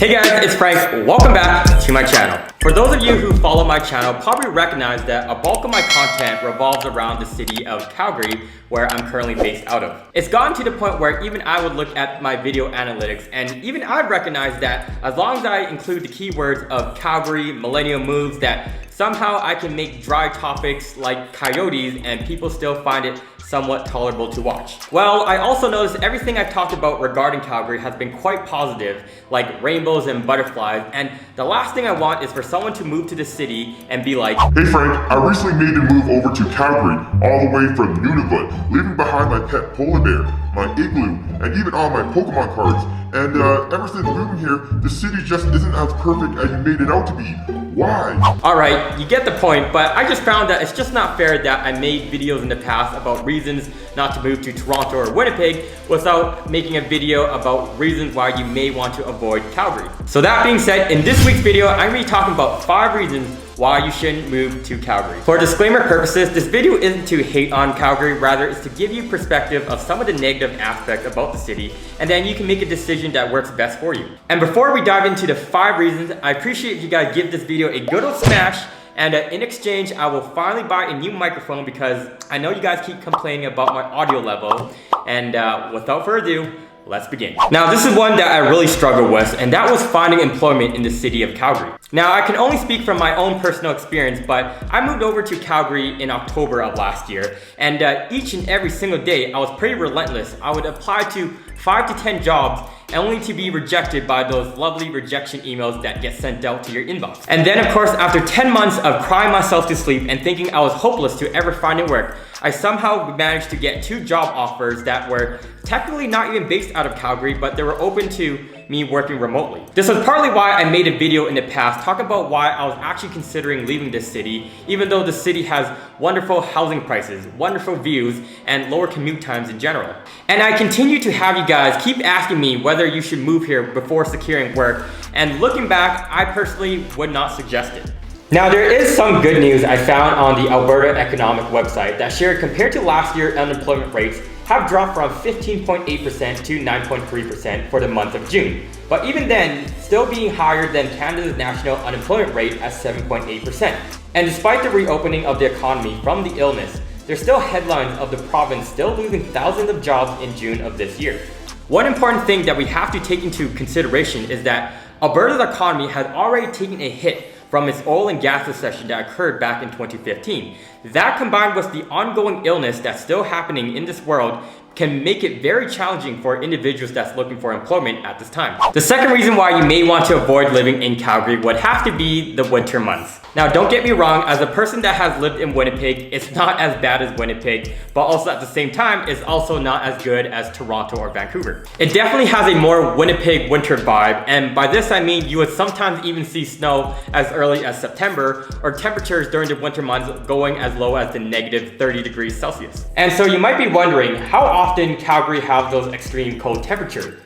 Hey guys, it's Frank. Welcome back to my channel. For those of you who follow my channel, probably recognize that a bulk of my content revolves around the city of Calgary, where I'm currently based out of. It's gotten to the point where even I would look at my video analytics, and even I recognize that as long as I include the keywords of Calgary, Millennial moves, that somehow I can make dry topics like coyotes and people still find it somewhat tolerable to watch. Well, I also noticed everything I talked about regarding Calgary has been quite positive, like rainbows and butterflies, and the last thing I want is for someone to move to the city and be like, "Hey Frank, I recently made a move over to Calgary, all the way from Nunavut, leaving behind my pet polar bear, my igloo, and even all my Pokemon cards. And ever since moving here, the city just isn't as perfect as you made it out to be. Why?" Alright, you get the point, but I just found that it's just not fair that I made videos in the past about reasons not to move to Toronto or Winnipeg without making a video about reasons why you may want to avoid Calgary. So that being said, in this week's video, I'm going to be talking about 5 reasons why you shouldn't move to Calgary. For disclaimer purposes, this video isn't to hate on Calgary, rather it's to give you perspective of some of the negative aspects about the city, and then you can make a decision that works best for you. And before we dive into the 5 reasons, I appreciate if you guys give this video a good old smash, and in exchange, I will finally buy a new microphone because I know you guys keep complaining about my audio level, and without further ado, let's begin. Now, this is one that I really struggled with, and that was finding employment in the city of Calgary. Now, I can only speak from my own personal experience, but I moved over to Calgary in October of last year, and each and every single day, I was pretty relentless. I would apply to 5 to 10 jobs, only to be rejected by those lovely rejection emails that get sent out to your inbox. And then, of course, after 10 months of crying myself to sleep and thinking I was hopeless to ever finding work, I somehow managed to get 2 job offers that were technically not even based out of Calgary, but they were open to me working remotely. This was partly why I made a video in the past talking about why I was actually considering leaving this city, even though the city has wonderful housing prices, wonderful views, and lower commute times in general. And I continue to have you guys keep asking me whether you should move here before securing work, and looking back, I personally would not suggest it. Now, there is some good news I found on the Alberta Economic website that shared compared to last year, unemployment rates have dropped from 15.8% to 9.3% for the month of June. But even then, still being higher than Canada's national unemployment rate at 7.8%. And despite the reopening of the economy from the illness, there's still headlines of the province still losing thousands of jobs in June of this year. One important thing that we have to take into consideration is that Alberta's economy had already taken a hit from its oil and gas recession that occurred back in 2015. That, combined with the ongoing illness that's still happening in this world, can make it very challenging for individuals that's looking for employment at this time. The second reason why you may want to avoid living in Calgary would have to be the winter months. Now, don't get me wrong, as a person that has lived in Winnipeg, it's not as bad as Winnipeg, but also at the same time, it's also not as good as Toronto or Vancouver. It definitely has a more Winnipeg winter vibe, and by this I mean you would sometimes even see snow as early as September, or temperatures during the winter months going as low as the negative 30 degrees Celsius. And so you might be wondering, how often Calgary have those extreme cold temperatures?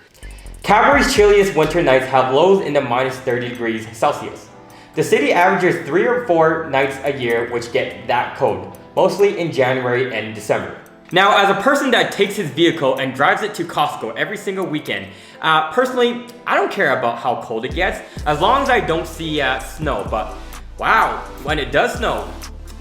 Calgary's chilliest winter nights have lows in the minus 30 degrees Celsius. The city averages 3 or 4 nights a year which get that cold, mostly in January and December. Now, as a person that takes his vehicle and drives it to Costco every single weekend, personally, I don't care about how cold it gets, as long as I don't see snow. But wow, when it does snow,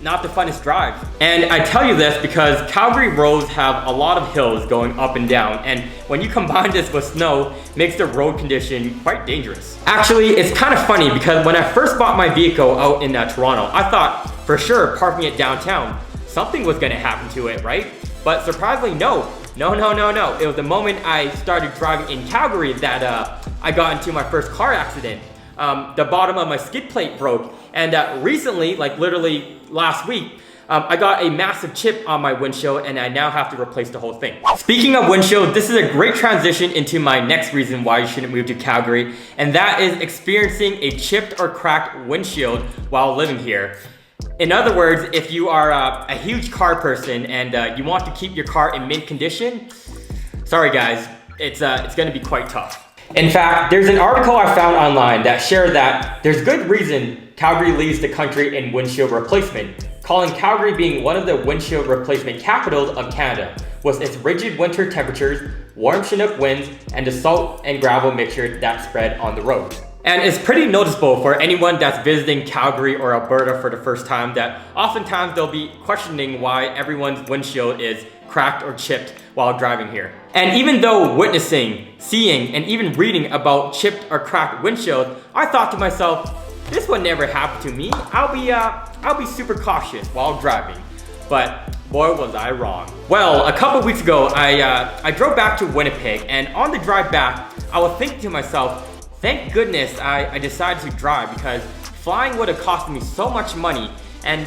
not the funnest drive. And I tell you this because Calgary roads have a lot of hills going up and down, and when you combine this with snow, it makes the road condition quite dangerous. Actually, it's kind of funny because when I first bought my vehicle out in Toronto, I thought for sure parking it downtown, something was gonna happen to it, right? But surprisingly, no. It was the moment I started driving in Calgary that I got into my first car accident. The bottom of my skid plate broke, and recently, like literally last week, I got a massive chip on my windshield, and I now have to replace the whole thing. Speaking of windshield, this is a great transition into my next reason why you shouldn't move to Calgary, and that is experiencing a chipped or cracked windshield while living here. In other words, if you are a huge car person and you want to keep your car in mint condition, sorry guys, it's gonna be quite tough. In fact, there's an article I found online that shared that there's good reason Calgary leads the country in windshield replacement, calling Calgary being one of the windshield replacement capitals of Canada, was its rigid winter temperatures, warm Chinook winds, and the salt and gravel mixture that spread on the roads. And it's pretty noticeable for anyone that's visiting Calgary or Alberta for the first time that oftentimes they'll be questioning why everyone's windshield is cracked or chipped while driving here. And even though witnessing, seeing, and even reading about chipped or cracked windshields, I thought to myself, this would never happen to me. I'll be super cautious while driving. But boy, was I wrong. Well, a couple weeks ago, I drove back to Winnipeg, and on the drive back, I was thinking to myself, thank goodness I decided to drive, because flying would have cost me so much money. And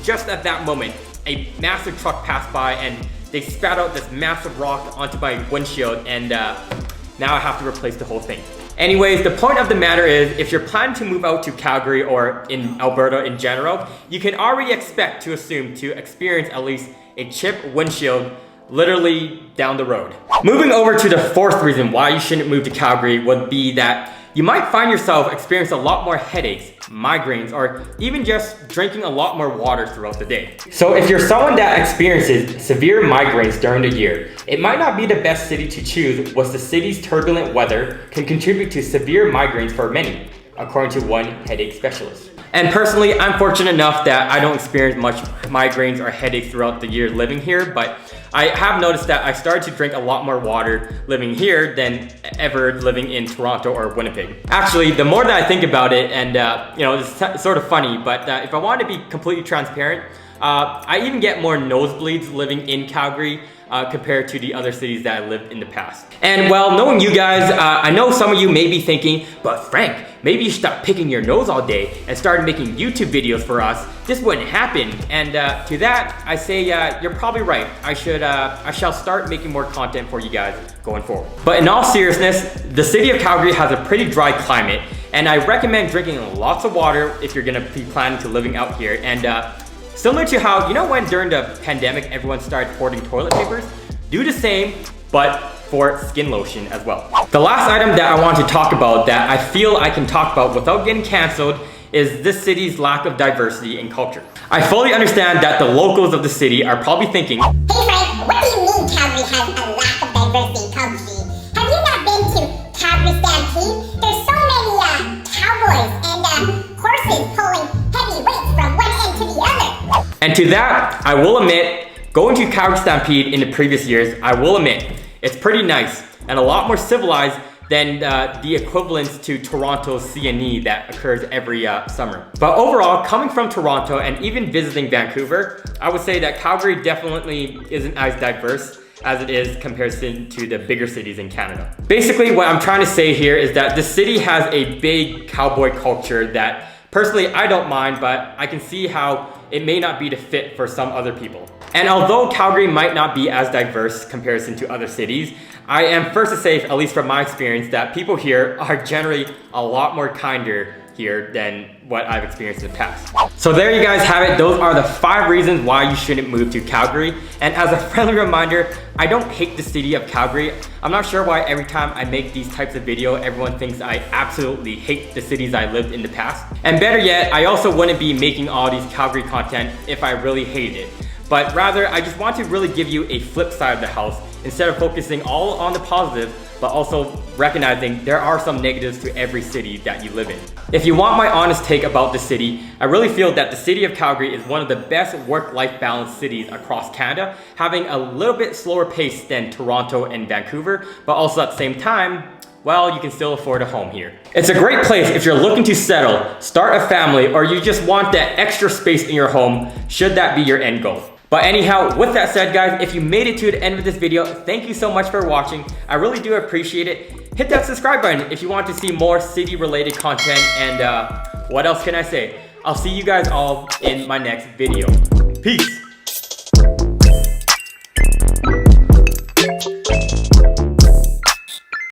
just at that moment, a massive truck passed by and they spat out this massive rock onto my windshield, and now I have to replace the whole thing. Anyways, the point of the matter is, if you're planning to move out to Calgary or in Alberta in general, you can already expect to assume to experience at least a chipped windshield literally down the road. Moving over to the fourth reason why you shouldn't move to Calgary would be that you might find yourself experiencing a lot more headaches, migraines, or even just drinking a lot more water throughout the day. So if you're someone that experiences severe migraines during the year, it might not be the best city to choose, as the city's turbulent weather can contribute to severe migraines for many, according to one headache specialist. And personally, I'm fortunate enough that I don't experience much migraines or headaches throughout the year living here, but I have noticed that I started to drink a lot more water living here than ever living in Toronto or Winnipeg. Actually, the more that I think about it, and it's sort of funny, but if I want to be completely transparent, I even get more nosebleeds living in Calgary compared to the other cities that I lived in the past. And well, knowing you guys, I know some of you may be thinking, but Frank, maybe you should stop picking your nose all day and start making YouTube videos for us. This wouldn't happen. And to that, I say you're probably right. I shall start making more content for you guys going forward. But in all seriousness, the city of Calgary has a pretty dry climate, and I recommend drinking lots of water if you're gonna be planning to living out here. And similar to how, when during the pandemic, everyone started hoarding toilet papers, do the same, but for skin lotion as well. The last item that I want to talk about that I feel I can talk about without getting canceled is this city's lack of diversity in culture. I fully understand that the locals of the city are probably thinking, hey Frank, what do you mean Calgary has a lack of diversity in culture? Have you not been to Calgary Stampede? There's so many cowboys and horses pulling heavy weights from one end to the other. And to that, I will admit, going to Calgary Stampede in the previous years, I will admit, it's pretty nice and a lot more civilized than the equivalents to Toronto's CNE that occurs every summer. But overall, coming from Toronto and even visiting Vancouver, I would say that Calgary definitely isn't as diverse as it is compared to the bigger cities in Canada. Basically, what I'm trying to say here is that the city has a big cowboy culture that personally I don't mind, but I can see how it may not be the fit for some other people. And although Calgary might not be as diverse comparison to other cities, I am first to say, at least from my experience, that people here are generally a lot more kinder here than what I've experienced in the past. So there you guys have it. Those are the 5 reasons why you shouldn't move to Calgary. And as a friendly reminder, I don't hate the city of Calgary. I'm not sure why every time I make these types of video, everyone thinks I absolutely hate the cities I lived in the past. And better yet, I also wouldn't be making all these Calgary content if I really hated it. But rather, I just want to really give you a flip side of the house instead of focusing all on the positive, but also recognizing there are some negatives to every city that you live in. If you want my honest take about the city, I really feel that the city of Calgary is one of the best work-life balance cities across Canada, having a little bit slower pace than Toronto and Vancouver, but also at the same time, well, you can still afford a home here. It's a great place if you're looking to settle, start a family, or you just want that extra space in your home, should that be your end goal. But anyhow, with that said guys, if you made it to the end of this video, thank you so much for watching. I really do appreciate it. Hit that subscribe button if you want to see more city related content, and what else can I say? I'll see you guys all in my next video. Peace.